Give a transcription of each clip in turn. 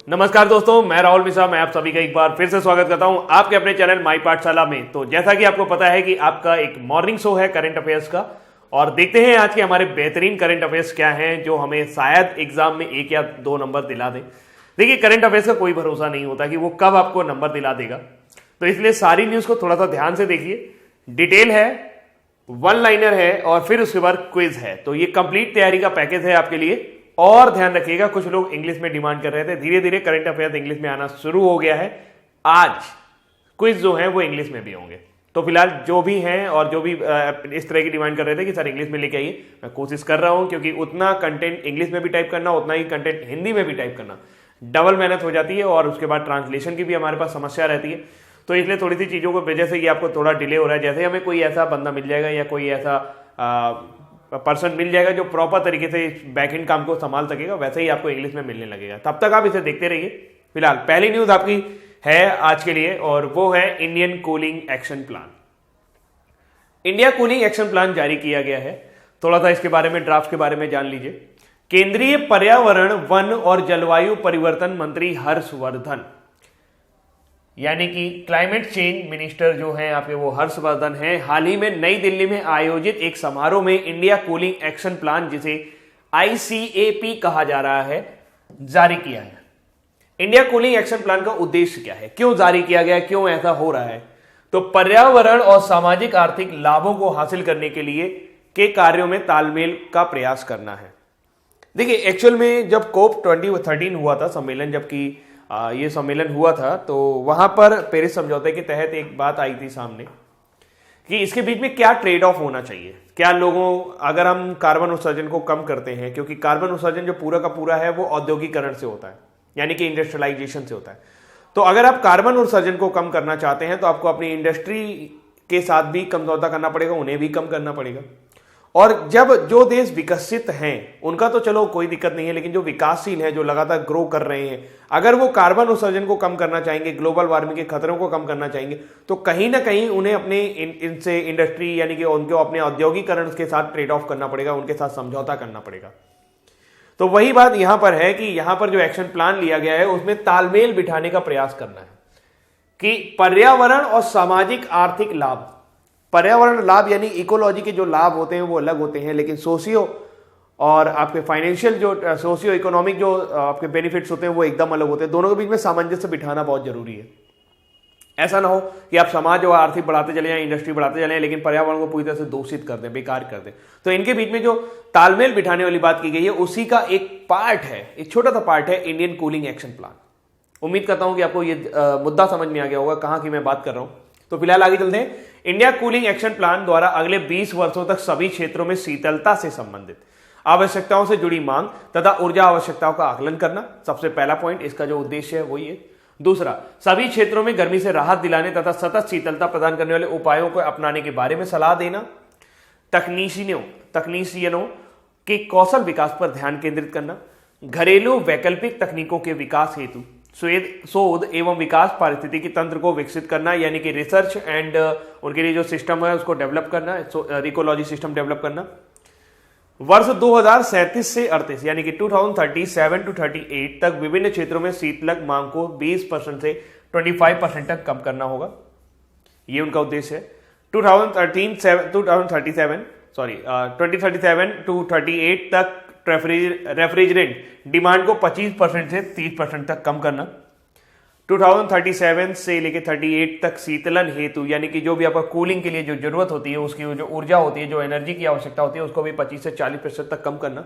नमस्कार दोस्तों, मैं राहुल मिश्रा। मैं आप सभी का एक बार फिर से स्वागत करता हूं आपके अपने चैनल माई पाठशाला में। तो जैसा कि आपको पता है कि आपका एक मॉर्निंग शो है करंट अफेयर्स का, और देखते हैं आज के हमारे बेहतरीन करंट अफेयर्स क्या हैं जो हमें शायद एग्जाम में 1 या 2 नंबर दिला दें। देखिए, करंट अफेयर्स का कोई भरोसा नहीं होता कि वो कब आपको नंबर दिला देगा, तो इसलिए सारी न्यूज को थोड़ा सा ध्यान से देखिए। डिटेल है, वन लाइनर है और फिर उसके बाद क्विज है। तो ये कंप्लीट तैयारी का पैकेज है आपके लिए। और ध्यान रखिएगा, कुछ लोग इंग्लिश में डिमांड कर रहे थे, धीरे धीरे करंट अफेयर्स इंग्लिश में आना शुरू हो गया है। आज क्विज जो है वो इंग्लिश में भी होंगे। तो फिलहाल जो भी हैं और जो भी इस तरह की डिमांड कर रहे थे कि सर इंग्लिश में लेके आइए, मैं कोशिश कर रहा हूं, क्योंकि उतना कंटेंट इंग्लिश में भी टाइप करना, उतना ही कंटेंट हिंदी में भी टाइप करना डबल मेहनत हो जाती है, और उसके बाद ट्रांसलेशन की भी हमारे पास समस्या रहती है। तो इसलिए थोड़ी सी चीज़ों को वजह से ये आपको थोड़ा डिले हो रहा है। जैसे हमें कोई ऐसा बंदा मिल जाएगा या कोई ऐसा पर्सन मिल जाएगा जो प्रॉपर तरीके से बैकएंड काम को संभाल सकेगा, वैसे ही आपको इंग्लिश में मिलने लगेगा। तब तक आप इसे देखते रहिए। फिलहाल पहली न्यूज आपकी है आज के लिए, और वो है Indian cooling action plan. India cooling action plan जारी किया गया है। थोड़ा सा इसके बारे में, ड्राफ्ट के बारे में जान लीजिए। केंद्रीय पर्यावरण, वन और जलवायु परिवर्तन मंत्री हर्षवर्धन, यानी कि क्लाइमेट चेंज मिनिस्टर जो हैं आपके, वो हर्षवर्धन हैं, हाल ही में नई दिल्ली में आयोजित एक समारोह में इंडिया कूलिंग एक्शन प्लान, जिसे ICAP कहा जा रहा है, जारी किया है। इंडिया कूलिंग एक्शन प्लान का उद्देश्य क्या है, क्यों जारी किया गया, क्यों ऐसा हो रहा है? तो पर्यावरण और सामाजिक आर्थिक लाभों को हासिल करने के लिए के कार्यों में तालमेल का प्रयास करना है। देखिए, एक्चुअल में जब COP 2013 हुआ था सम्मेलन, जबकि ये सम्मेलन हुआ था, तो वहां पर पेरिस समझौते के तहत एक बात आई थी सामने कि इसके बीच में क्या ट्रेड ऑफ होना चाहिए। क्या लोगों, अगर हम कार्बन उत्सर्जन को कम करते हैं, क्योंकि कार्बन उत्सर्जन जो पूरा का पूरा है वो औद्योगिकरण से होता है, यानी कि इंडस्ट्रियलाइजेशन से होता है। तो अगर आप कार्बन उत्सर्जन को कम करना चाहते हैं तो आपको अपनी इंडस्ट्री के साथ भी समझौता करना पड़ेगा, उन्हें भी कम करना पड़ेगा। और जब जो देश विकसित हैं उनका तो चलो कोई दिक्कत नहीं है, लेकिन जो विकासशील है, जो लगातार ग्रो कर रहे हैं, अगर वो कार्बन उत्सर्जन को कम करना चाहेंगे, ग्लोबल वार्मिंग के खतरों को कम करना चाहेंगे, तो कहीं ना कहीं उन्हें अपने इनसे इंडस्ट्री, यानी कि उनको अपने औद्योगिकरण के साथ ट्रेड ऑफ करना पड़ेगा, उनके साथ समझौता करना पड़ेगा। तो वही बात यहां पर है कि यहां पर जो एक्शन प्लान लिया गया है उसमें तालमेल बिठाने का प्रयास करना है कि पर्यावरण और सामाजिक आर्थिक लाभ, पर्यावरण लाभ यानी इकोलॉजी के जो लाभ होते हैं वो अलग होते हैं, लेकिन सोशियो और आपके फाइनेंशियल जो सोशियो इकोनॉमिक जो आपके बेनिफिट्स होते हैं वो एकदम अलग होते हैं। दोनों के बीच में सामंजस्य बिठाना बहुत जरूरी है। ऐसा ना हो कि आप समाज और आर्थिक बढ़ाते चले जाएं, इंडस्ट्री बढ़ाते चले जाएं, लेकिन पर्यावरण को पूरी तरह से दूषित कर दें, बेकार कर दें। तो इनके बीच में जो तालमेल बिठाने वाली बात की गई है, उसी का एक पार्ट है, एक छोटा सा पार्ट है इंडियन कूलिंग एक्शन प्लान। उम्मीद करता हूं कि आपको ये मुद्दा समझ में आ गया होगा कहां की मैं बात कर रहा हूं। तो फिलहाल आगे चलते हैं। इंडिया कूलिंग एक्शन प्लान द्वारा अगले 20 वर्षों तक सभी क्षेत्रों में शीतलता से संबंधित आवश्यकताओं से जुड़ी मांग तथा ऊर्जा आवश्यकताओं का आकलन करना, सबसे पहला पॉइंट, इसका जो उद्देश्य है वो ये। दूसरा, सभी क्षेत्रों में गर्मी से राहत दिलाने तथा सतत शीतलता प्रदान करने वाले उपायों को अपनाने के बारे में सलाह देना। तकनीशियनों के कौशल विकास पर ध्यान केंद्रित करना। घरेलू वैकल्पिक तकनीकों के विकास हेतु शोध एवं विकास पारिस्थितिकी तंत्र को विकसित करना, यानी कि रिसर्च एंड उनके लिए जो सिस्टम है उसको डेवलप करना, इकोलॉजी सिस्टम डेवलप करना। वर्ष 2037 से 38 यानी कि 2037 to 38 तक विभिन्न क्षेत्रों में शीतलक मांग को 20% से 25% तक कम करना होगा, ये उनका उद्देश्य है। 2037 to 38 तक रेफ्रिजरेंट डिमांड को 25% से 30% तक कम करना। 2037 से लेकर 38 तक शीतलन हेतु, यानी कि जो भी आपका कूलिंग के लिए जो जरूरत होती है, उसकी जो ऊर्जा होती है, जो एनर्जी की आवश्यकता होती है, उसको भी 25 से 40% तक कम करना।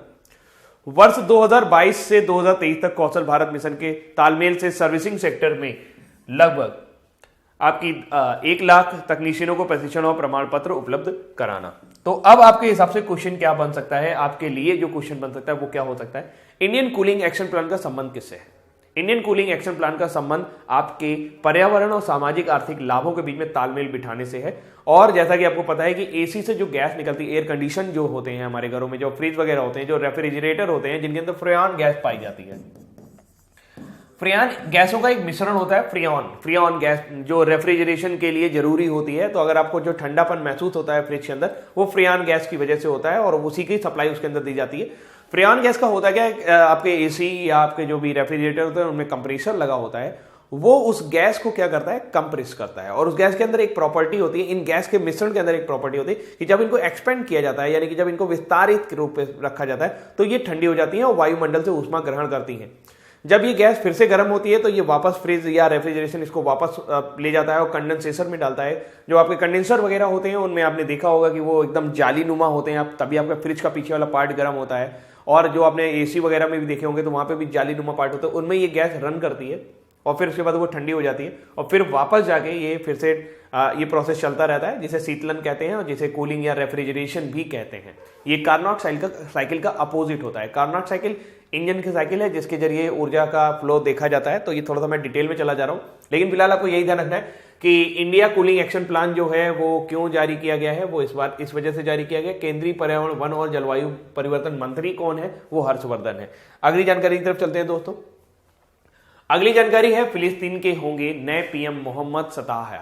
वर्ष 2022 से 2023 तक कौशल भारत मिशन के तालमेल से सर्विसिंग सेक्टर में लगभग आपकी 1 लाख तकनीशियनों को प्रशिक्षण और प्रमाण पत्र उपलब्ध कराना। तो अब आपके हिसाब से क्वेश्चन क्या बन सकता है, आपके लिए जो क्वेश्चन बन सकता है वो क्या हो सकता है? इंडियन कूलिंग एक्शन प्लान का संबंध किससे है? इंडियन कूलिंग एक्शन प्लान का संबंध आपके पर्यावरण और सामाजिक आर्थिक लाभों के बीच में तालमेल बिठाने से है। और जैसा कि आपको पता है कि एसी से जो गैस निकलती है, एयर कंडीशन जो होते हैं हमारे घरों में, जो फ्रिज वगैरह होते हैं, जो रेफ्रिजरेटर होते हैं, जिनके अंदर फ्रेऑन गैस पाई जाती है, फ्रेऑन गैसों का एक मिश्रण होता है, फ्रेऑन गैस जो रेफ्रिजरेशन के लिए जरूरी होती है। तो अगर आपको जो ठंडापन महसूस होता है फ्रिज के अंदर, वो फ्रेऑन गैस की वजह से होता है और उसी की सप्लाई उसके अंदर दी जाती है। फ्रेऑन गैस का होता क्या है, आपके एसी या आपके जो भी रेफ्रिजरेटर होते हैं उनमें कंप्रेसर लगा होता है, वो उस गैस को क्या करता है, कंप्रेस करता है। और उस गैस के अंदर एक प्रॉपर्टी होती है, इन गैस के मिश्रण के अंदर एक प्रॉपर्टी होती है कि जब इनको एक्सपेंड किया जाता है, यानी कि जब इनको विस्तारित रूप में रखा जाता है, तो ये ठंडी हो जाती है और वायुमंडल से ऊष्मा ग्रहण करती हैं। जब ये गैस फिर से गर्म होती है तो ये वापस फ्रिज या रेफ्रिजरेशन इसको वापस ले जाता है और कंडेंसेशन में डालता है। जो आपके कंडेंसर वगैरह होते हैं उनमें आपने देखा होगा कि वो एकदम जाली नुमा होते हैं, तभी आपका फ्रिज का पीछे वाला पार्ट गर्म होता है। और जो आपने एसी वगैरह में भी देखे होंगे तो वहां पे भी जाली नुमा पार्ट होता है, उनमें ये गैस रन करती है और फिर उसके बाद वो ठंडी हो जाती है और फिर वापस जाके ये फिर से ये प्रोसेस चलता रहता है, जिसे शीतलन कहते हैं और जिसे कूलिंग या रेफ्रिजरेशन भी कहते हैं। ये कार्नोट साइकिल का अपोजिट होता है। कार्नोट साइकिल इंजन की साइकिल है जिसके जरिए ऊर्जा का फ्लो देखा जाता है। तो ये थोड़ा सा मैं डिटेल में चला जा रहा हूं, लेकिन फिलहाल आपको यही ध्यान रखना है कि इंडिया कूलिंग एक्शन प्लान जो है वो क्यों जारी किया गया है। वो इस बार इस वजह से जारी किया गया, केंद्रीय पर्यावरण, वन और जलवायु परिवर्तन मंत्री कौन है, वो हर्षवर्धन है। अगली जानकारी की तरफ चलते हैं दोस्तों। अगली जानकारी है, फिलिस्तीन के होंगे नए पीएम मोहम्मद सताह।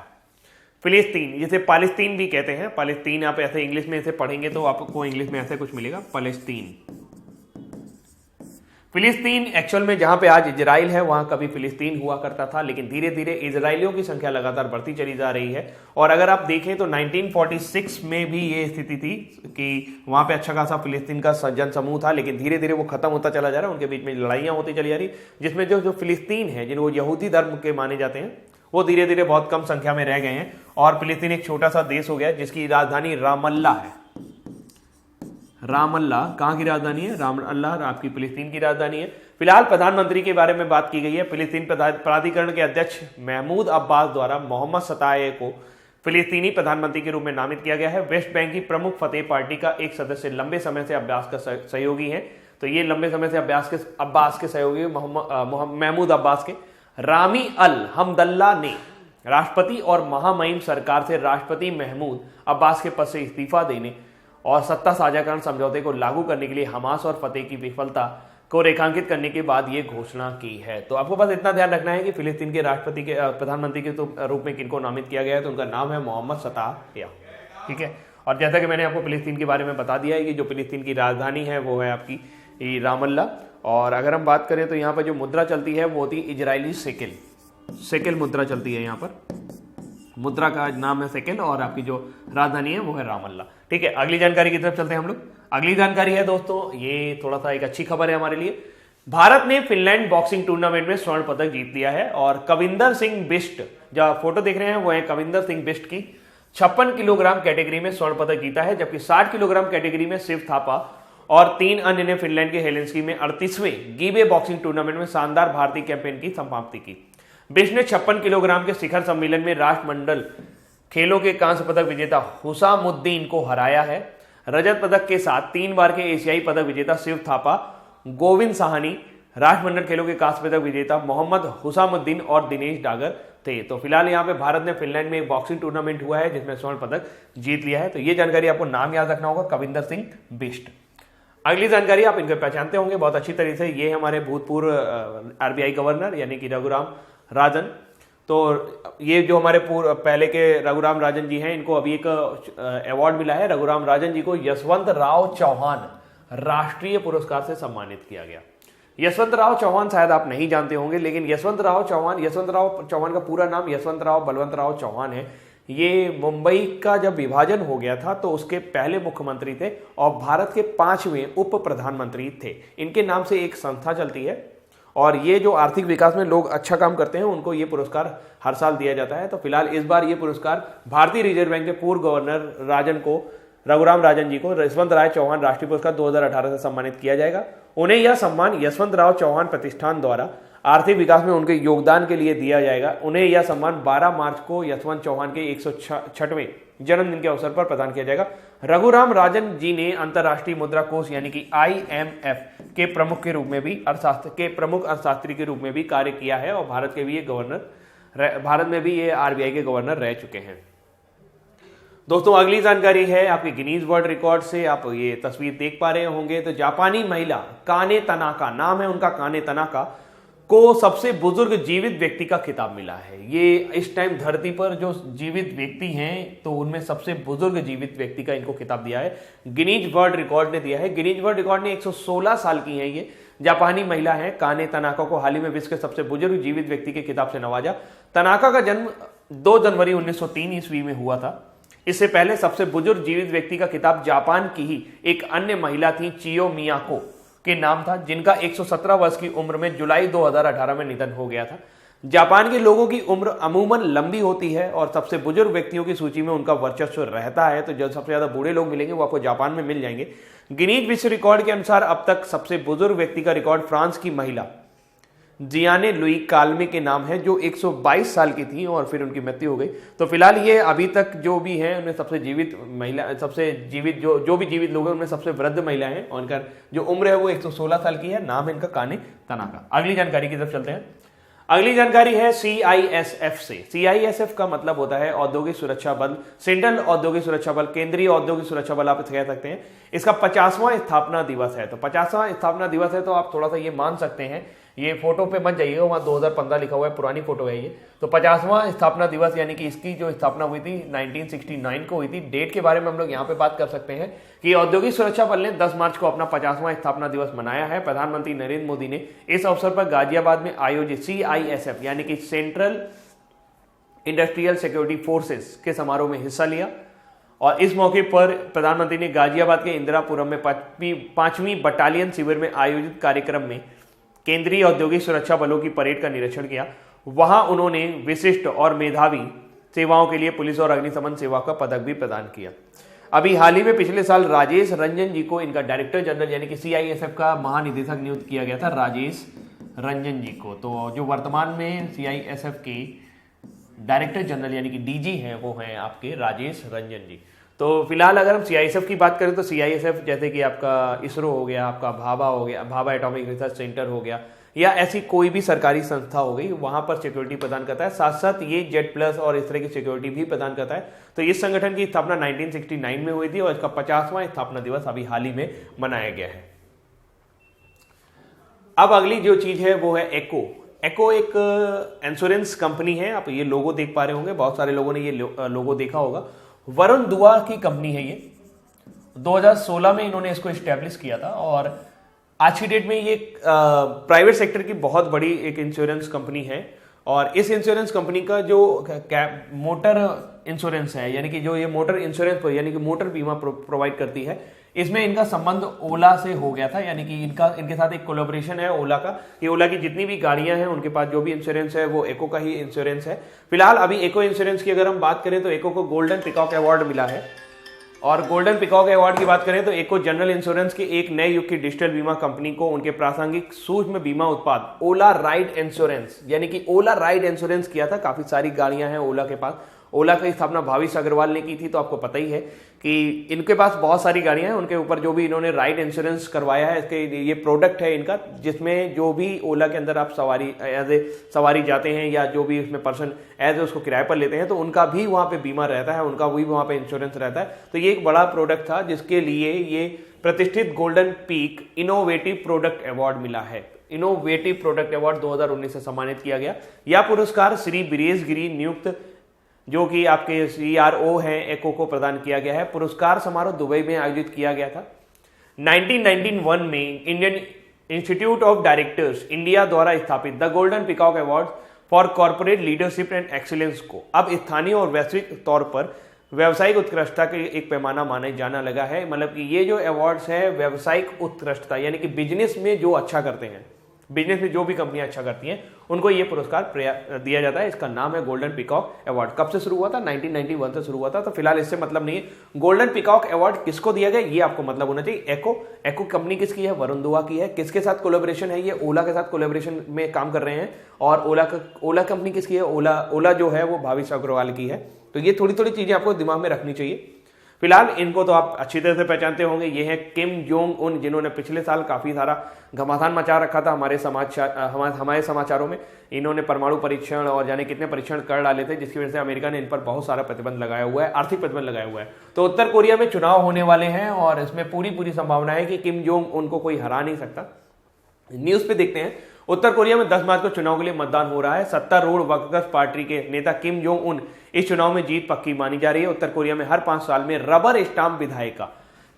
फिलिस्तीन जिसे पालिस्तीन भी कहते हैं, पालिस्तीन आप ऐसे इंग्लिश में ऐसे पढ़ेंगे तो आपको इंग्लिश में ऐसे कुछ मिलेगा, पालिस्तीन। फिलिस्तीन एक्चुअल में जहां पे आज इजराइल है वहां कभी फिलिस्तीन हुआ करता था, लेकिन धीरे धीरे इजराइलियों की संख्या लगातार बढ़ती चली जा रही है। और अगर आप देखें तो 1946 में भी ये स्थिति थी कि वहां पे अच्छा खासा फिलिस्तीन का जनसमूह था, लेकिन धीरे धीरे वो खत्म होता चला जा रहा है। उनके बीच में लड़ाइयां होती चली जा रही, जिसमें जो फिलिस्तीन है, जिनको यहूदी धर्म के माने जाते हैं, वो धीरे धीरे बहुत कम संख्या में रह गए हैं और फिलिस्तीन एक छोटा सा देश हो गया जिसकी राजधानी रामल्ला है। रामल्ला कहां की राजधानी है? रामल्ला आपकी फिलिस्तीन की राजधानी है। फिलहाल प्रधानमंत्री के बारे में बात की गई है। फिलिस्तीन प्राधिकरण के अध्यक्ष महमूद अब्बास द्वारा मोहम्मद सताए को फिलिस्तीनी प्रधानमंत्री के रूप में नामित किया गया है। वेस्ट बैंक की प्रमुख फतेह पार्टी का एक सदस्य लंबे समय से अब्बास का सहयोगी है। तो ये लंबे समय से अब्बास के सहयोगी महमूद अब्बास के रामी अल हमदल्ला ने राष्ट्रपति और महामहिम सरकार से राष्ट्रपति महमूद अब्बास के पद से इस्तीफा देने और सत्ता साझाकरण समझौते को लागू करने के लिए हमास और फतेह की विफलता को रेखांकित करने के बाद ये घोषणा की है। तो आपको बस इतना ध्यान रखना है कि फिलिस्तीन के राष्ट्रपति के प्रधानमंत्री के रूप में किनको नामित किया गया है, तो उनका नाम है मोहम्मद सताह। ठीक है। और जैसा कि मैंने आपको फिलिस्तीन के बारे में बता दिया है कि जो फिलिस्तीन की राजधानी है वो है आपकी रामल्ला। और अगर हम बात करें तो यहाँ पर जो मुद्रा चलती है वो होती है इजरायली सेकेल मुद्रा चलती है। यहाँ पर मुद्रा का नाम है सेकेल और आपकी जो राजधानी है वो है रामल्ला। ठीक है, अगली जानकारी की तरफ चलते हैं हम लोग। अगली जानकारी है दोस्तों, ये थोड़ा सा एक अच्छी खबर है हमारे लिए। भारत ने फिनलैंड बॉक्सिंग टूर्नामेंट में स्वर्ण पदक जीत लिया है और कविंदर सिंह बिष्ट, जो फोटो देख रहे हैं वो है कविंदर सिंह बिष्ट की, 56 किलोग्राम कैटेगरी में स्वर्ण पदक जीता है, जबकि 60 किलोग्राम कैटेगरी में शिव थापा और 3 अन्य ने फिनलैंड के हेलेंस्की में 38वें गीबे बॉक्सिंग टूर्नामेंट में शानदार भारतीय कैंपेन की समाप्ति की। बिष्ट ने 56 किलोग्राम के शिखर सम्मेलन में राष्ट्रमंडल खेलों के कांस्य पदक विजेता हुसामुद्दीन को हराया है। रजत पदक के साथ 3 बार के एशियाई पदक विजेता शिव थापा, गोविंद साहनी, राष्ट्रमंडल खेलों के कांस्य पदक विजेता मोहम्मद हुसामुद्दीन और दिनेश डागर थे। तो फिलहाल यहाँ पे भारत ने फिनलैंड में एक बॉक्सिंग टूर्नामेंट हुआ है जिसमें स्वर्ण पदक जीत लिया है। तो ये जानकारी आपको नाम याद रखना होगा, कविंदर सिंह बिष्ट। अगली जानकारी आप इनको पहचानते होंगे बहुत अच्छी तरीके से, ये हमारे भूतपूर्व आरबीआई गवर्नर यानी कि रघुराम राजन। तो ये जो हमारे पहले के रघुराम राजन जी हैं, इनको अभी एक अवार्ड मिला है। रघुराम राजन जी को यशवंत राव चौहान राष्ट्रीय पुरस्कार से सम्मानित किया गया। यशवंत राव चौहान शायद आप नहीं जानते होंगे, लेकिन यशवंत राव चौहान का पूरा नाम यशवंत राव बलवंत राव चौहान है। ये मुंबई का जब विभाजन हो गया था तो उसके पहले मुख्यमंत्री थे और भारत के 5वें उप प्रधानमंत्री थे। इनके नाम से एक संस्था चलती है और ये जो आर्थिक विकास में लोग अच्छा काम करते हैं उनको ये पुरस्कार हर साल दिया जाता है। तो फिलहाल इस बार ये पुरस्कार भारतीय रिजर्व बैंक के पूर्व गवर्नर रघुराम राजन जी को यशवंत राव चौहान राष्ट्रीय पुरस्कार 2018 से सम्मानित किया जाएगा। उन्हें यह सम्मान यशवंत राव चौहान प्रतिष्ठान द्वारा आर्थिक विकास में उनके योगदान के लिए दिया जाएगा। उन्हें यह सम्मान 12 मार्च को यशवंत चौहान के 106वें जन्मदिन के अवसर पर प्रदान किया जाएगा। रघुराम राजन जी ने अंतर्राष्ट्रीय मुद्रा कोष यानी कि IMF के प्रमुख के रूप में भी प्रमुख अर्थशास्त्री के रूप में भी कार्य किया है और भारत में भी ये RBI के गवर्नर रह चुके हैं। दोस्तों अगली जानकारी है आपके गिनीज वर्ल्ड रिकॉर्ड से, आप ये तस्वीर देख पा रहे होंगे। तो जापानी महिला काने तनाका, नाम है उनका काने तनाका, को सबसे बुजुर्ग जीवित व्यक्ति का खिताब मिला है। ये इस टाइम धरती पर जो जीवित व्यक्ति हैं तो उनमें सबसे बुजुर्ग जीवित व्यक्ति का इनको खिताब दिया है, गिनीज वर्ल्ड रिकॉर्ड ने दिया है। गिनीज वर्ल्ड रिकॉर्ड ने 116 साल की हैं ये जापानी महिला है काने तनाका को हाल ही में विश्व के सबसे बुजुर्ग जीवित व्यक्ति के खिताब से नवाजा। तनाका का जन्म 2 जनवरी 1903 ईस्वी में हुआ था। इससे पहले सबसे बुजुर्ग जीवित व्यक्ति का खिताब जापान की ही एक अन्य महिला थी चियो मियाको के नाम था, जिनका 117 वर्ष की उम्र में जुलाई 2018 में निधन हो गया था। जापान के लोगों की उम्र अमूमन लंबी होती है और सबसे बुजुर्ग व्यक्तियों की सूची में उनका वर्चस्व रहता है, तो जो सबसे ज्यादा बूढ़े लोग मिलेंगे वो आपको जापान में मिल जाएंगे। गिनीज विश्व रिकॉर्ड के अनुसार अब तक सबसे बुजुर्ग व्यक्ति का रिकॉर्ड फ्रांस की महिला जियाने लुई काल्मे के नाम है, जो 122 साल की थी और फिर उनकी मृत्यु हो गई। तो फिलहाल ये अभी तक जो भी हैं उनमें सबसे जीवित महिला, सबसे जीवित जो भी जीवित लोग हैं उनमें सबसे वृद्ध महिला है और इनका जो उम्र है वो 116 साल की है। नाम है इनका काने तनाका। अगली जानकारी की तरफ चलते हैं। अगली जानकारी है CISF से। CISF का मतलब होता है औद्योगिक सुरक्षा बल, सेंट्रल औद्योगिक सुरक्षा बल, केंद्रीय औद्योगिक सुरक्षा बल आप कह सकते हैं। इसका 50वां स्थापना दिवस है। तो 50वां स्थापना दिवस है तो आप थोड़ा सा ये मान सकते हैं, ये फोटो पे मत जाइएगा, वहां 2015 लिखा हुआ है, पुरानी फोटो है ये। तो 50वां स्थापना दिवस यानी कि इसकी जो स्थापना हुई थी 1969 को हुई थी। डेट के बारे में हम लोग यहाँ पे बात कर सकते हैं कि औद्योगिक सुरक्षा बल ने 10 मार्च को अपना 50वां स्थापना दिवस मनाया है। प्रधानमंत्री नरेंद्र मोदी ने इस अवसर पर गाजियाबाद में आयोजित CISF यानी कि सेंट्रल इंडस्ट्रियल सिक्योरिटी फोर्सेस के समारोह में हिस्सा लिया और इस मौके पर प्रधानमंत्री ने गाजियाबाद के इंदिरापुरम में 5वीं बटालियन शिविर में आयोजित कार्यक्रम में केंद्रीय औद्योगिक सुरक्षा बलों की परेड का निरीक्षण किया। वहां उन्होंने विशिष्ट और मेधावी सेवाओं के लिए पुलिस और अग्निशमन सेवा का पदक भी प्रदान किया। अभी हाल ही में पिछले साल राजेश रंजन जी को इनका डायरेक्टर जनरल यानी कि CISF का महानिदेशक नियुक्त किया गया था, राजेश रंजन जी को। तो जो वर्तमान में CISF के डायरेक्टर जनरल यानी कि DG हैं वो हैं आपके राजेश रंजन जी। तो फिलहाल अगर हम CISF की बात करें तो CISF जैसे कि आपका इसरो हो गया, आपका भाभा हो गया, भाभा एटॉमिक रिसर्च सेंटर हो गया, या ऐसी कोई भी सरकारी संस्था हो गई, वहां पर सिक्योरिटी प्रदान करता है। साथ साथ ये जेट प्लस और इस तरह की सिक्योरिटी भी प्रदान करता है। तो इस संगठन की स्थापना 1969 में हुई थी और इसका 50वां स्थापना दिवस अभी हाल ही में मनाया गया है। अब अगली जो चीज है वो है एको। एको एक इंश्योरेंस कंपनी है। आप ये लोगो देख पा रहे होंगे, बहुत सारे लोगों ने ये लोगो देखा होगा। वरुण दुआ की कंपनी है ये। 2016 में इन्होंने इसको एस्टेब्लिश किया था और आज की डेट में ये प्राइवेट सेक्टर की बहुत बड़ी एक इंश्योरेंस कंपनी है। और इस इंश्योरेंस कंपनी का जो मोटर इंश्योरेंस है यानी कि जो ये मोटर इंश्योरेंस यानी कि मोटर बीमा प्रोवाइड करती है, इसमें इनका संबंध ओला से हो गया था। यानी कि इनके साथ एक कोलैबोरेशन है ओला का। ये ओला की जितनी भी गाड़ियां हैं उनके पास जो भी इंश्योरेंस है वो एको का ही इंश्योरेंस है। फिलहाल अभी एको इंश्योरेंस की अगर हम बात करें तो एको को गोल्डन पिकॉक अवार्ड मिला है। और गोल्डन पिकॉक अवार्ड की बात करें तो एको जनरल इंश्योरेंस के एक नए युग की डिजिटल बीमा कंपनी को उनके प्रासंगिक सूक्ष्म बीमा उत्पाद ओला राइड इंश्योरेंस यानी कि ओला राइड इंश्योरेंस किया था। काफी सारी गाड़ियां हैं ओला के पास। ओला की स्थापना भाविश अग्रवाल ने की थी, तो आपको पता ही है कि इनके पास बहुत सारी गाड़ियां हैं। उनके ऊपर जो भी इन्होंने राइड इंश्योरेंस करवाया है, इसके ये प्रोडक्ट है इनका, जिसमें जो भी ओला के अंदर आप सवारी जाते हैं या जो भी उसमें पर्सन उसको किराए पर लेते हैं तो उनका भी वहां पे बीमा रहता है, उनका भी वहां पे इंश्योरेंस रहता है। तो ये एक बड़ा प्रोडक्ट था जिसके लिए ये प्रतिष्ठित golden peak innovative product award मिला है। इनोवेटिव प्रोडक्ट अवार्ड 2019 से सम्मानित किया गया। यह पुरस्कार श्री बीरेश गिरी नियुक्त जो कि आपके CRO हैं एको को प्रदान किया गया है। पुरस्कार समारोह दुबई में आयोजित किया गया था। 1991 में Indian institute of directors India द्वारा स्थापित the golden peacock award for corporate leadership and excellence को अब स्थानीय और वैश्विक तौर पर व्यावसायिक उत्कृष्टता के एक पैमाना माने जाना लगा है। मतलब कि ये जो अवार्ड्स है व्यावसायिक उत्कृष्टता यानी कि बिजनेस में जो अच्छा करते हैं, बिजनेस में जो भी कंपनियां अच्छा करती हैं उनको ये पुरस्कार दिया जाता है। इसका नाम है गोल्डन पिकॉक अवार्ड। कब से शुरू हुआ था? 1991 से शुरू हुआ था। तो फिलहाल इससे मतलब नहीं है। गोल्डन पिकॉक अवार्ड किसको दिया गया ये आपको मतलब होना चाहिए। एको कंपनी किसकी है? वरुण दुआ की है। किसके साथ कोलैबोरेशन है? ये ओला के साथ कोलैबोरेशन में काम कर रहे हैं। और ओला कंपनी किसकी है? ओला जो है वो भाविश अग्रवाल की है। तो ये थोड़ी थोड़ी चीजें आपको दिमाग में रखनी चाहिए। फिलहाल इनको तो आप अच्छी तरह से पहचानते होंगे। ये हैं किम जोंग उन, जिन्होंने पिछले साल काफी सारा घमासान मचा रखा था हमारे समाचारों में। इन्होंने परमाणु परीक्षण और जाने कितने परीक्षण कर डाले थे, जिसकी वजह से अमेरिका ने इन पर बहुत सारा प्रतिबंध लगाया हुआ है, आर्थिक प्रतिबंध लगाया हुआ है। तो उत्तर कोरिया में चुनाव होने वाले हैं और इसमें पूरी संभावना है कि किम जोंग उनको कोई हरा नहीं सकता। न्यूज पे देखते हैं। उत्तर कोरिया में 10 मार्च को चुनाव के लिए मतदान हो रहा है। सत्तारूढ़ वर्कर्स पार्टी के नेता किम जोंग उन इस चुनाव में जीत पक्की मानी जा रही है। उत्तर कोरिया में हर 5 साल में रबर स्टाम्प विधायिका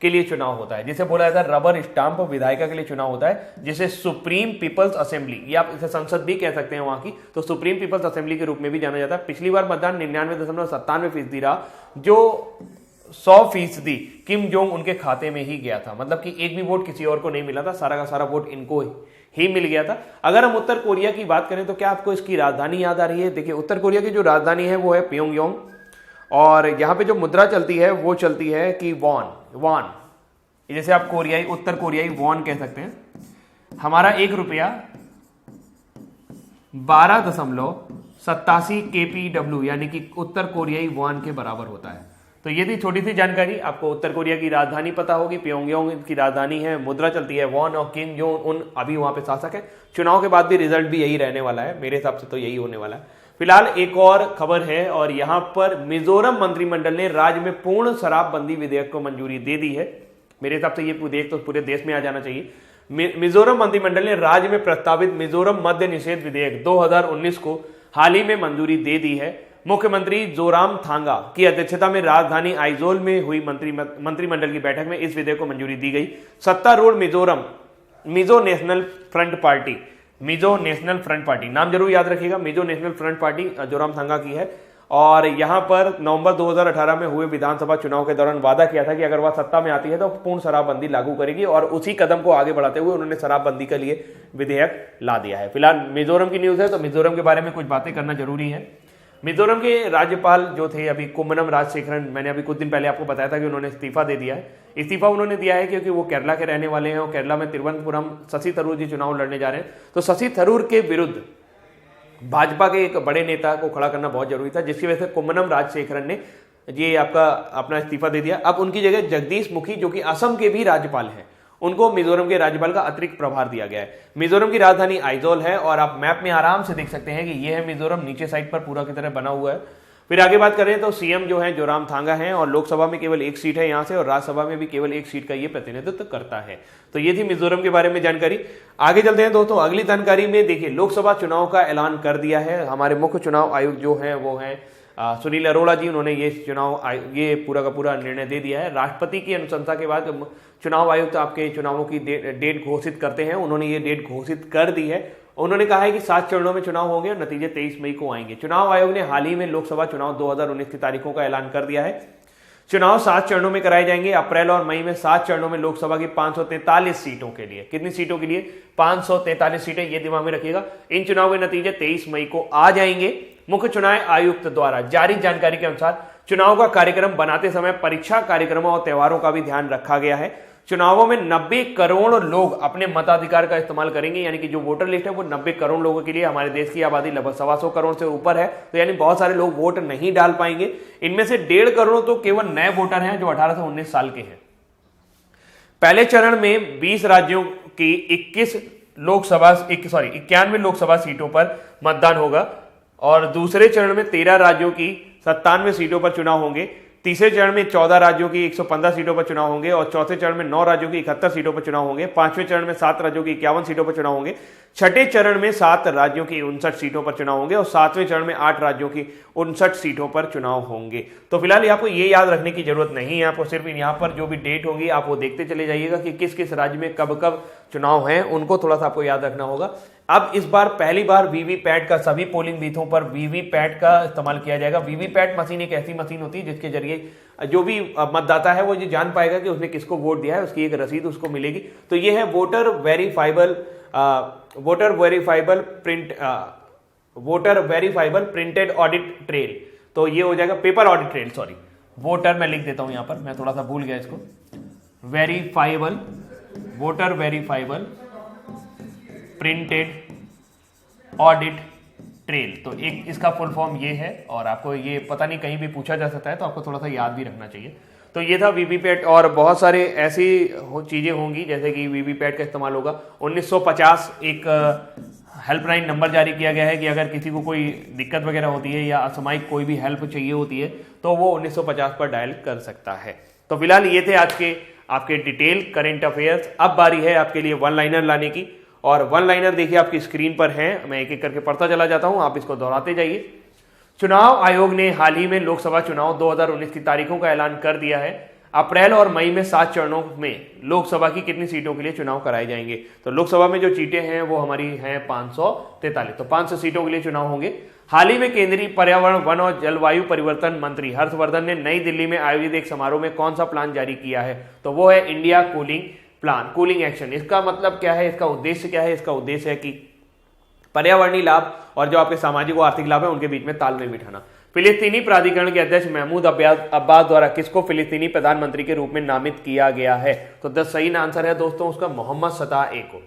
के लिए चुनाव होता है, जिसे बोला जाता है रबर स्टाम्प विधायिका के लिए चुनाव होता है, जिसे सुप्रीम पीपल्स असेंबली, या आप इसे संसद भी कह सकते हैं वहां की, तो सुप्रीम पीपल्स असेंबली के रूप में भी जाना जाता है। पिछली बार मतदान 99.97% रहा, जो 100% किम जोंग उनके खाते में ही गया था। मतलब कि एक भी वोट किसी और को नहीं मिला था, सारा का सारा वोट इनको ही मिल गया था। अगर हम उत्तर कोरिया की बात करें तो क्या आपको इसकी राजधानी याद आ रही है? देखिए, उत्तर कोरिया की जो राजधानी है वो है प्योंगयांग, और यहाँ पे जो मुद्रा चलती है वो चलती है कि वॉन, जैसे आप कोरियाई, उत्तर कोरियाई वॉन कह सकते हैं। हमारा 1 रुपया 12.87 KPW यानी कि उत्तर कोरियाई वॉन के बराबर होता है। तो ये थी छोटी सी जानकारी। आपको उत्तर कोरिया की राजधानी पता होगी, प्योंगयांग की राजधानी है, मुद्रा चलती है वॉन, और किम जोंग उन अभी वहां पे शासक है। चुनाव के बाद भी रिजल्ट भी यही रहने वाला है, मेरे हिसाब से तो यही होने वाला है। फिलहाल एक और खबर है, और यहां पर मिजोरम मंत्रिमंडल ने राज्य में पूर्ण शराबबंदी विधेयक को मंजूरी दे दी है। मेरे हिसाब से ये विधेयक तो पूरे देश में आ जाना चाहिए। मिजोरम मंत्रिमंडल ने राज्य में प्रस्तावित मिजोरम मद्य निषेध विधेयक 2019 को हाल ही में मंजूरी दे दी है। मुख्यमंत्री जोरामथांगा की अध्यक्षता में राजधानी आइजोल में हुई मंत्रिमंडल की बैठक में इस विधेयक को मंजूरी दी गई। सत्तारूढ़ मिजो नेशनल फ्रंट पार्टी, नाम जरूर याद रखिएगा, Mizo national front party Zoramthanga की है। और यहां पर नवंबर 2018 में हुए विधानसभा चुनाव के दौरान वादा किया था कि अगर वह सत्ता में आती है तो पूर्ण शराबबंदी लागू करेगी, और उसी कदम को आगे बढ़ाते हुए उन्होंने शराबबंदी के लिए विधेयक ला दिया है। फिलहाल मिजोरम की न्यूज है, तो मिजोरम के बारे में कुछ बातें करना जरूरी है। मिजोरम के राज्यपाल जो थे अभी कुम्मनम राजशेखरन, मैंने अभी कुछ दिन पहले आपको बताया था कि उन्होंने इस्तीफा दे दिया है। इस्तीफा उन्होंने दिया है क्योंकि वो केरला के रहने वाले हैं, और केरला में तिरुवनंतपुरम शशि थरूर जी चुनाव लड़ने जा रहे हैं। तो शशि थरूर के विरुद्ध भाजपा के एक बड़े नेता को खड़ा करना बहुत जरूरी था, जिसकी वजह से कुम्मनम राजशेखरन ने ये अपना इस्तीफा दे दिया। अब उनकी जगह जगदीश मुखी, जो कि असम के भी राज्यपाल हैं, उनको मिजोरम के राज्यपाल का अतिरिक्त प्रभार दिया गया है। मिजोरम की राजधानी आइजोल है, और आप मैप में आराम से देख सकते हैं कि यह है मिजोरम, नीचे साइड पर पूरा की तरह बना हुआ है। फिर आगे बात करें तो सीएम जो है जोरामथांगा हैं, और लोकसभा में केवल 1 सीट है यहां से, और राज्यसभा में भी केवल 1 सीट का ये प्रतिनिधित्व करता है। तो ये थी मिजोरम के बारे में जानकारी। आगे चलते हैं दोस्तों अगली जानकारी में। देखिए, लोकसभा चुनाव का ऐलान कर दिया है हमारे मुख्य चुनाव आयुक्त जो है वो है सुनील अरोड़ा जी। उन्होंने ये पूरा का पूरा निर्णय दे दिया है। राष्ट्रपति की अनुशंसा के बाद चुनाव आयुक्त आपके चुनावों की डेट घोषित करते हैं। उन्होंने ये डेट घोषित कर दी है। उन्होंने कहा है कि 7 चरणों में चुनाव होंगे और नतीजे 23 मई को आएंगे। चुनाव आयोग ने हाल ही में लोकसभा चुनाव 2019 की तारीखों का ऐलान कर दिया है। चुनाव 7 चरणों में कराए जाएंगे। अप्रैल और मई में 7 चरणों में लोकसभा की 543 सीटों के लिए, कितनी सीटों के लिए? 543 सीटें, ये दिमाग में रखिएगा। इन चुनाव के नतीजे 23 मई को आ जाएंगे। मुख्य चुनाव आयुक्त द्वारा जारी जानकारी के अनुसार चुनाव का कार्यक्रम बनाते समय परीक्षा कार्यक्रमों और त्योहारों का भी ध्यान रखा गया है। चुनावों में 90 करोड़ लोग अपने मताधिकार का इस्तेमाल करेंगे, यानी कि जो वोटर लिस्ट है वो 90 करोड़ लोगों के लिए। हमारे देश की आबादी लगभग 125 करोड़ से ऊपर है, तो यानी बहुत सारे लोग वोट नहीं डाल पाएंगे। इनमें से 1.5 करोड़ तो केवल नए वोटर हैं जो 18 से 19 साल के हैं। पहले चरण में 20 राज्यों की 91 लोकसभा सीटों पर मतदान होगा, और दूसरे चरण में 13 राज्यों की 97 सीटों पर चुनाव होंगे। तीसरे चरण में 14 राज्यों की 115 सीटों पर चुनाव होंगे, और चौथे चरण में 9 राज्यों की 71 सीटों पर चुनाव होंगे। पांचवें चरण में 7 राज्यों की 51 सीटों पर चुनाव होंगे। छठे चरण में 7 राज्यों की 59 सीटों पर चुनाव होंगे, और 7वें चरण में 8 राज्यों की 59 सीटों पर चुनाव होंगे। तो फिलहाल आपको ये याद रखने की जरूरत नहीं है, आपको सिर्फ यहाँ पर जो भी डेट होंगी आप वो देखते चले जाइएगा कि किस किस राज्य में कब कब चुनाव हैं, उनको थोड़ा सा आपको याद रखना होगा। अब इस बार पहली बार वीवीपैट का, सभी पोलिंग बूथों पर वीवीपैट का इस्तेमाल किया जाएगा। वीवीपैट मशीन एक ऐसी मशीन होती है जिसके जरिए जो भी मतदाता है वो ये जान पाएगा कि उसने किसको वोट दिया है, उसकी एक रसीद उसको मिलेगी। तो ये है voter verifiable printed audit trail. तो ये हो जाएगा paper audit trail, sorry voter, मैं लिख देता हूं यहां पर, मैं थोड़ा सा भूल गया इसको। Voter verifiable printed audit trail. तो एक इसका फुल फॉर्म ये है, और आपको ये पता नहीं कहीं भी पूछा जा सकता है, तो आपको थोड़ा सा याद भी रखना चाहिए। तो ये था वीवीपैट, और बहुत सारे ऐसी चीजें होंगी जैसे कि वीवीपैट का इस्तेमाल होगा। 1950 एक हेल्पलाइन नंबर जारी किया गया है कि अगर किसी को कोई दिक्कत वगैरह होती है या असामयिक कोई भी हेल्प चाहिए होती है तो वो 1950 पर डायल कर सकता है। तो फिलहाल ये थे आज के आपके डिटेल करेंट अफेयर्स। अब बारी है आपके लिए वन लाइनर लाने की, और वन लाइनर देखिए आपकी स्क्रीन पर है, मैं एक एक करके पढ़ता चला जाता हूं, आप इसको दोहराते जाइए। चुनाव आयोग ने हाल ही में लोकसभा चुनाव 2019 की तारीखों का ऐलान कर दिया है। अप्रैल और मई में 7 चरणों में लोकसभा की कितनी सीटों के लिए चुनाव कराए जाएंगे? तो लोकसभा में जो सीटें हैं वो हमारी हैं 543, तो 500 सीटों के लिए चुनाव होंगे। हाल ही में केंद्रीय पर्यावरण, वन और जलवायु परिवर्तन मंत्री हर्षवर्धन ने नई दिल्ली में आयोजित एक समारोह में कौन सा प्लान जारी किया है? तो वो है India cooling plan, cooling action. इसका मतलब क्या है, इसका उद्देश्य क्या है? इसका उद्देश्य है कि पर्यावरणीय लाभ और जो आपके सामाजिक और आर्थिक लाभ है उनके बीच में तालमेल बिठाना। फिलिस्तीनी प्राधिकरण के अध्यक्ष महमूद अब्बास द्वारा किसको फिलिस्तीनी प्रधानमंत्री के रूप में नामित किया गया है? तो सही आंसर है दोस्तों उसका मोहम्मद सताह ए को।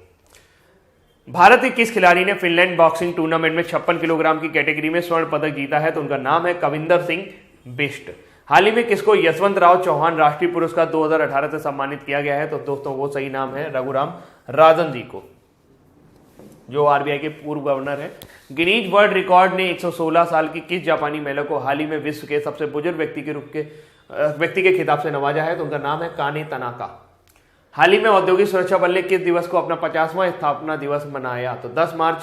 भारत के किस खिलाड़ी ने फिनलैंड बॉक्सिंग टूर्नामेंट में 56 किलोग्राम की कैटेगरी में स्वर्ण पदक जीता है? तो उनका नाम है कविंदर सिंह बिष्ट। हाल ही में किसको यशवंतराव चौहान राष्ट्रीय पुरस्कार 2018 से सम्मानित किया गया है? तो दोस्तों वो सही नाम है रघुराम राजन जी को, जो आरबीआई के पूर्व गवर्नर हैं। गिनीज वर्ल्ड रिकॉर्ड ने 116 साल की किस जापानी महिला को हाल ही में विश्व के सबसे बुजुर्ग व्यक्ति के खिताब से नवाजा है? तो उनका नाम है काने तनाका। हाल ही में औद्योगिक सुरक्षा बल ने किस दिवस को अपना 50वां स्थापना दिवस मनाया? तो 10 मार्च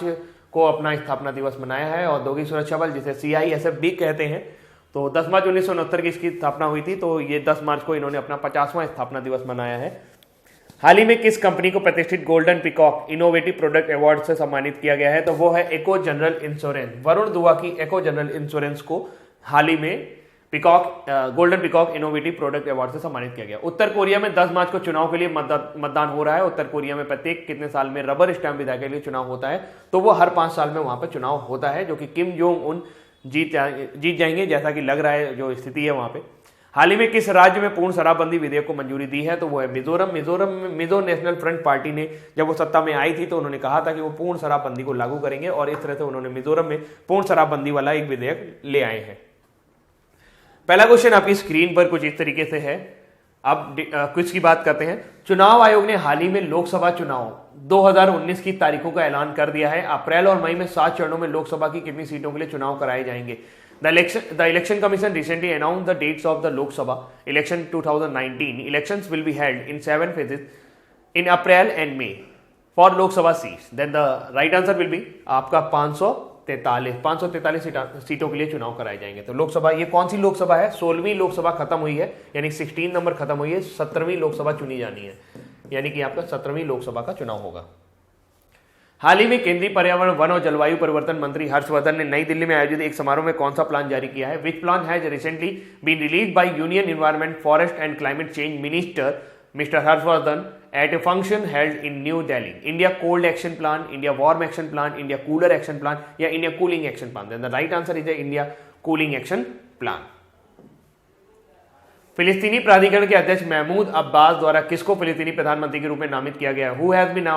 को अपना स्थापना दिवस मनाया है औद्योगिक सुरक्षा बल, जिसे CISF भी कहते हैं। तो 10 मार्च 1969 की इसकी स्थापना हुई थी, तो ये 10 मार्च को इन्होंने अपना 50वां स्थापना दिवस मनाया है। हाल ही में किस कंपनी को प्रतिष्ठित golden peacock innovative product award से सम्मानित किया गया है? तो वो है एको जनरल इंश्योरेंस। वरुण दुआ की एको जनरल इंश्योरेंस को हाल ही में golden peacock innovative product award से सम्मानित किया गया। उत्तर कोरिया में 10 मार्च को चुनाव के लिए मतदान हो रहा है। उत्तर कोरिया में प्रत्येक कितने साल में रबर स्टैंप विधायक के लिए चुनाव होता है? तो वो हर 5 साल में वहां पर चुनाव होता है, जो कि किम जोंग उन जीत जाएंगे, जैसा कि लग रहा है जो स्थिति है वहां पे। हाल ही में किस राज्य में पूर्ण शराबबंदी विधेयक को मंजूरी दी है? तो वो है Mizoram. Mizo national front party ने जब वो सत्ता में आई थी तो उन्होंने कहा था कि वो पूर्ण शराबबंदी को लागू करेंगे, और इस तरह से उन्होंने मिजोरम में पूर्ण शराबबंदी वाला एक विधेयक ले आए हैं। पहला क्वेश्चन आपकी स्क्रीन पर कुछ इस तरीके से है। अब क्विज की बात करते हैं। चुनाव आयोग ने हाल ही में लोकसभा चुनाव 2019 की तारीखों का ऐलान कर दिया है। अप्रैल और मई में 7 चरणों में लोकसभा की कितनी सीटों के लिए चुनाव कराए जाएंगे? The election commission recently announced the dates of the Lok Sabha election 2019. Elections will be held in 7 phases in April and May for Lok Sabha seats. Then the right answer will be आपका 543 सीटों के लिए चुनाव कराए जाएंगे। तो लोकसभा, ये कौन सी लोकसभा है? 16वीं लोकसभा खत्म हुई है, यानी 16 नंबर खत्म हुई है, 17वीं लोकसभा चुनी जानी है, यानी कि आपका 17वीं लोकसभा का चुनाव होगा। हाल ही में केंद्रीय पर्यावरण, वन और जलवायु परिवर्तन मंत्री हर्षवर्धन ने नई दिल्ली में आयोजित एक समारोह में कौन सा प्लान जारी किया है? Which plan has recently been released by union environment, forest and climate change minister mister Harshvardhan at a function held in New Delhi? India cold action plan, India warm action plan, India cooler action plan या India cooling action plan? Then the right answer is India cooling action plan. फिलिस्तीनी प्राधिकरण के अध्यक्ष महमूद अब्बास द्वारा किसको फिलिस्तीनी प्रधानमंत्री के रूप में नामित किया गया? Who has been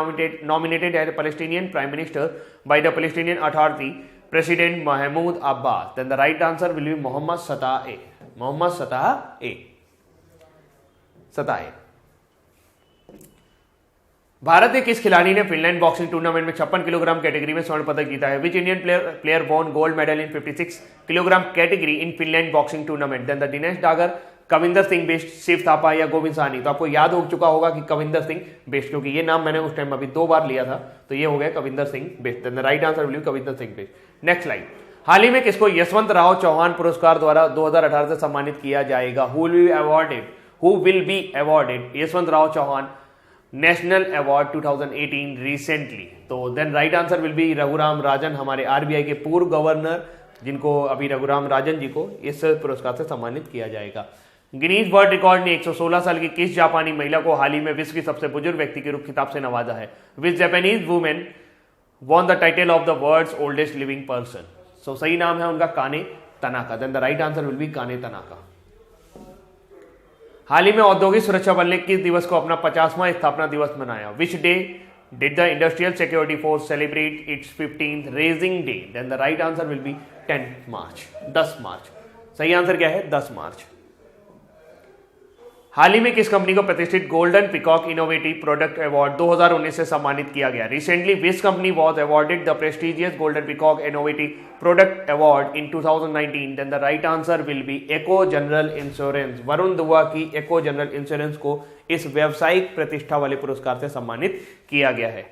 nominated as Palestinian prime minister by the Palestinian authority president Mahmoud Abbas? Then the right answer will be Mohammad सताह ए। मोहम्मद सताह ए। भारत के किस खिलाड़ी ने फिनलैंड बॉक्सिंग टूर्नामेंट में 56 किलोग्राम कैटेगरी में स्वर्ण पदक जीता है? Which Indian player won gold medal in 56 kilogram category in Finland boxing tournament? Then the Dinesh Dagar, Kavinder Singh Bisht, Shiva Thapa या गोविंद साहनी? तो आपको याद हो चुका होगा कि कविंदर सिंह बिष्ट, क्योंकि ये नाम मैंने उस टाइम अभी 2 बार लिया था, तो ये हो गया Kavinder Singh Bisht. Then the right answer will be Kavinder Singh Bisht. Next line. हाल ही में किसको यशवंतराव चौहान पुरस्कार द्वारा 2018 से सम्मानित किया जाएगा? Who will be awarded Yashwantrao Chavan national award 2018 recently? तो then right answer will be Raghuram Rajan, हमारे आरबीआई के पूर्व गवर्नर, जिनको अभी रघुराम राजन जी को इस पुरस्कार से सम्मानित किया जाएगा। गिनीज वर्ल्ड रिकॉर्ड ने 116 साल की किस जापानी महिला को हाल ही में विश्व की सबसे बुजुर्ग व्यक्ति के रूप खिताब से नवाजा है? Which Japanese women won the title of the world's oldest living person? So सही नाम है उनका Kane Tanaka. Then the right answer will be Kane Tanaka. हाल ही में औद्योगिक सुरक्षा बल ने किस दिवस को अपना 50वां स्थापना दिवस मनाया? Which day did the industrial security force celebrate its 15th raising day? Then the right answer will be 10 March, 10 March. सही आंसर क्या है? 10 मार्च। हाल ही में किस कंपनी को प्रतिष्ठित golden peacock innovative product award 2019 से सम्मानित किया गया? Recently which company was awarded the prestigious golden peacock innovative product award in 2019? Then the right answer will be Acko general insurance. Varun Dua की एको जनरल इंश्योरेंस को इस व्यावसायिक प्रतिष्ठा वाले पुरस्कार से सम्मानित किया गया है।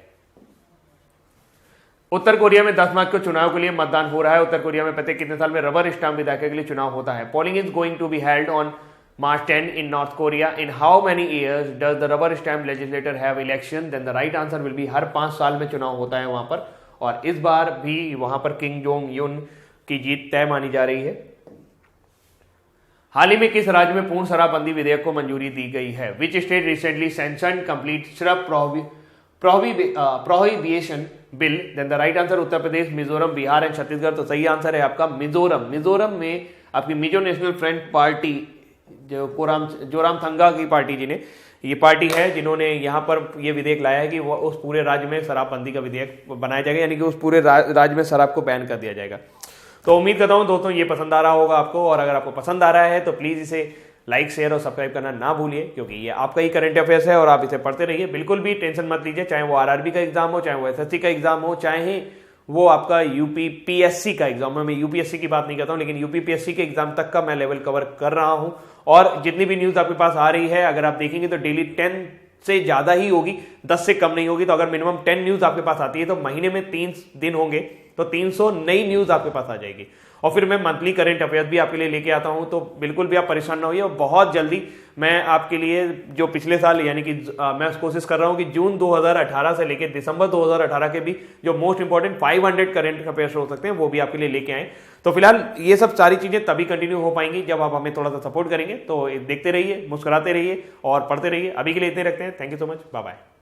उत्तर कोरिया में 10 मार्च को चुनाव के लिए मतदान हो रहा है। उत्तर कोरिया में प्रत्येक कितने साल में रबर स्टाम्प विधायक के लिए चुनाव होता है? Polling is going to be held on March 10 in North Korea. In how many years does the rubber stamp legislator have election? Then the right answer will be हर 5 साल में चुनाव होता है वहां पर, और इस बार भी वहां पर किम जोंग यून की जीत तय मानी जा रही है। हाल ही में किस राज्य में पूर्ण शराबबंदी विधेयक को मंजूरी दी गई है? Which state recently sanctioned complete शराब prohibition bill? Then the right answer Uttar Pradesh, Mizoram, Bihar and Chhattisgarh. तो सही आंसर है आपका मिजोरम। मिजोरम में आपकी मिजो नेशनल फ्रंट पार्टी, जो जोरामथंगा की पार्टी, जिन्हें ये पार्टी है जिन्होंने यहाँ पर ये विधेयक लाया है कि वो उस पूरे राज्य में शराबबंदी का विधेयक बनाया जाएगा, यानी कि उस पूरे राज्य में शराब को बैन कर दिया जाएगा। तो उम्मीद करता हूँ दोस्तों ये पसंद आ रहा होगा आपको, और अगर आपको पसंद आ रहा है तो प्लीज़ इसे लाइक, शेयर और सब्सक्राइब करना ना भूलिए, क्योंकि ये आपका ही करंट अफेयर्स है और आप इसे पढ़ते रहिए। बिल्कुल भी टेंशन मत लीजिए, चाहे वो आरआरबी का एग्जाम हो, चाहे वो एसएससी का एग्जाम हो, चाहे वो आपका यूपीपीएससी का एग्जाम है। मैं यूपीएससी की बात नहीं करता हूं, लेकिन यूपीपीएससी के एग्जाम तक का मैं लेवल कवर कर रहा हूं। और जितनी भी न्यूज आपके पास आ रही है, अगर आप देखेंगे तो डेली 10 से ज्यादा ही होगी, 10 से कम नहीं होगी। तो अगर मिनिमम 10 न्यूज आपके पास आती है तो महीने में 3 दिन होंगे, तो 300 नई न्यूज आपके पास आ जाएगी। और फिर मैं मंथली करंट अफेयर्स भी आपके लिए लेके आता हूं, तो बिल्कुल भी आप परेशान ना होइए। और बहुत जल्दी मैं आपके लिए जो पिछले साल, यानी कि मैं कोशिश कर रहा हूं कि जून 2018 से लेकर दिसंबर 2018 के भी जो मोस्ट इंपॉर्टेंट 500 करंट अफेयर्स हो सकते हैं वो भी आपके लिए लेके आए। तो फिलहाल ये सब सारी चीजें तभी कंटिन्यू हो पाएंगी जब आप हमें थोड़ा सा सपोर्ट करेंगे। तो देखते रहिए, मुस्कुराते रहिए और पढ़ते रहिए। अभी के लिए इतने रखते हैं। Thank you so much, bye bye.